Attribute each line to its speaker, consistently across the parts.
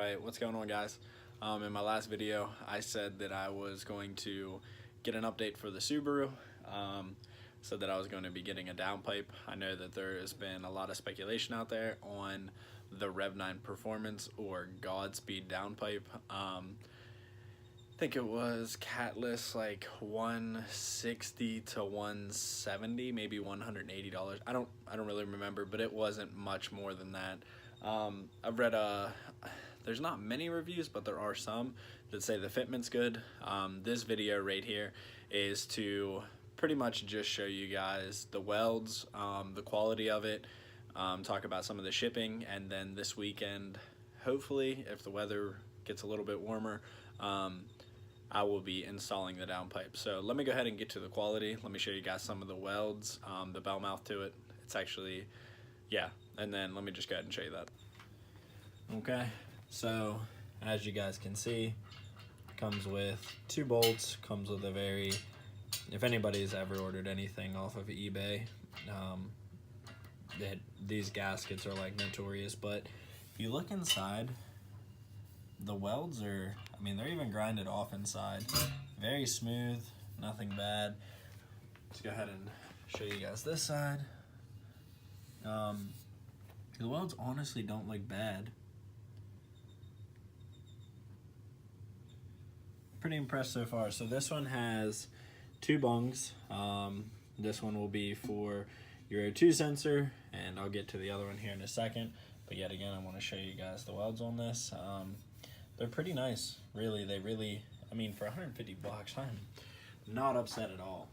Speaker 1: Alright, what's going on, guys? In my last video I said that I was going to get an update for the Subaru. Said that I was going to be getting a downpipe. I know that there has been a lot of speculation out there on the rev9 performance or godspeed downpipe. I think it was catless like $160 to $170, maybe $180. I don't really remember, but it wasn't much more than that. I've read there's not many reviews, but there are some that say the fitment's good. This video right here is to pretty much just show you guys the welds, the quality of it, talk about some of the shipping, and then this weekend, hopefully, if the weather gets a little bit warmer, I will be installing the downpipe. So let me go ahead and get to the quality. Let me show you guys some of the welds, the bell mouth to it. It's actually, yeah, and then let me just go ahead and show you that. Okay, so as you guys can see, comes with 2 bolts, comes with a very, if anybody's ever ordered anything off of eBay, these gaskets are like notorious, but if you look inside, the welds are, I mean, they're even grinded off inside. Very smooth, nothing bad. Let's go ahead and show you guys this side. The welds honestly don't look bad. Pretty impressed so far. So this one has 2 bungs. This one will be for your O2 sensor, and I'll get to the other one here in a second. But yet again, I want to show you guys the welds on this. They're pretty nice, really. They really, I mean, for 150 bucks, I'm not upset at all.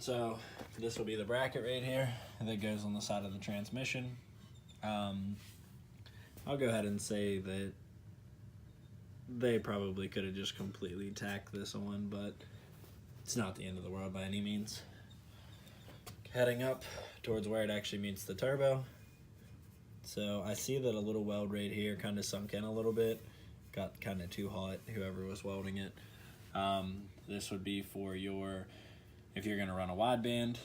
Speaker 1: So this will be the bracket right here that goes on the side of the transmission. I'll go ahead and say that they probably could have just completely tacked this on, but it's not the end of the world by any means. Heading up towards where it actually meets the turbo. So I see that a little weld right here kind of sunk in a little bit. Got kind of too hot, whoever was welding it. This would be for your, if you're gonna run a wideband.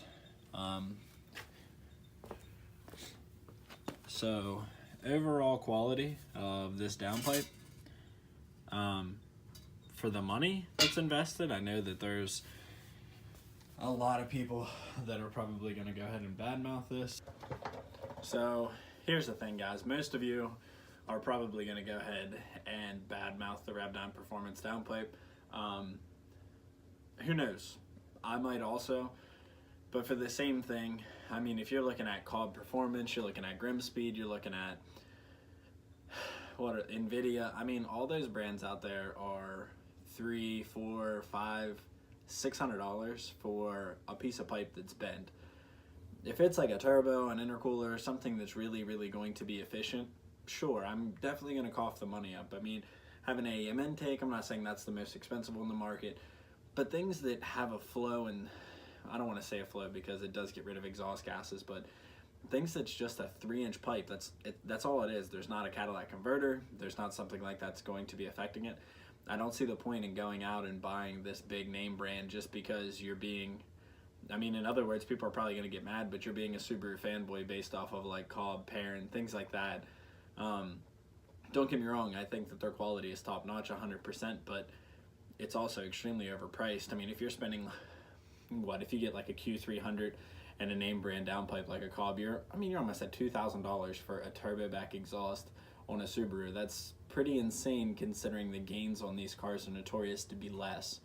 Speaker 1: So overall quality of this downpipe, for the money that's invested, I know that there's a lot of people that are probably gonna go ahead and badmouth this. So here's the thing, guys. Most of you are probably gonna go ahead and badmouth the rev9 performance downpipe. Who knows? I might also, but for the same thing, I mean, if you're looking at Cobb Performance, you're looking at Grimspeed, you're looking at NVIDIA, I mean, all those brands out there are $300, $400, $500, $600 for a piece of pipe that's bent. If it's like a turbo, an intercooler, something that's really, really going to be efficient, sure, I'm definitely going to cough the money up. I mean, have an AEM intake, I'm not saying that's the most expensive on the market, but things that have a flow, and I don't want to say a flow because it does get rid of exhaust gases, but things that's just a 3-inch pipe, that's all it is. There's not a Cadillac converter, there's not something like that's going to be affecting it. I don't see the point in going out and buying this big name brand just because you're being, I mean, in other words, people are probably going to get mad, but you're being a Subaru fanboy based off of like Cobb, Perrin, things like that. Don't get me wrong, I think that their quality is top notch 100%, but it's also extremely overpriced. I mean, if you're spending, what, if you get like a Q300 and a name brand downpipe like a Cobb, you're almost at $2,000 for a turbo back exhaust on a Subaru. That's pretty insane considering the gains on these cars are notorious to be less.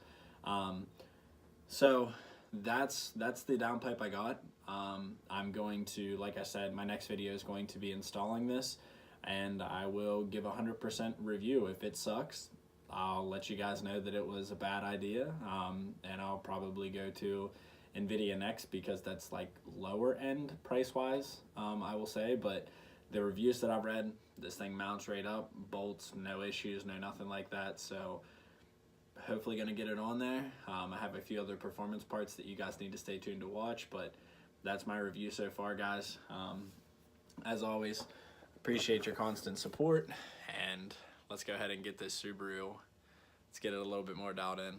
Speaker 1: So that's the downpipe I got. I'm going to, like I said, my next video is going to be installing this, and I will give 100% review. If it sucks, I'll let you guys know that it was a bad idea, and I'll probably go to NVIDIA next because that's like lower end price wise, I will say. But the reviews that I've read, this thing mounts right up, bolts, no issues, no nothing like that. So hopefully gonna get it on there. I have a few other performance parts that you guys need to stay tuned to watch, but that's my review so far, guys. As always, appreciate your constant support, and let's go ahead and get this Subaru, let's get it a little bit more dialed in.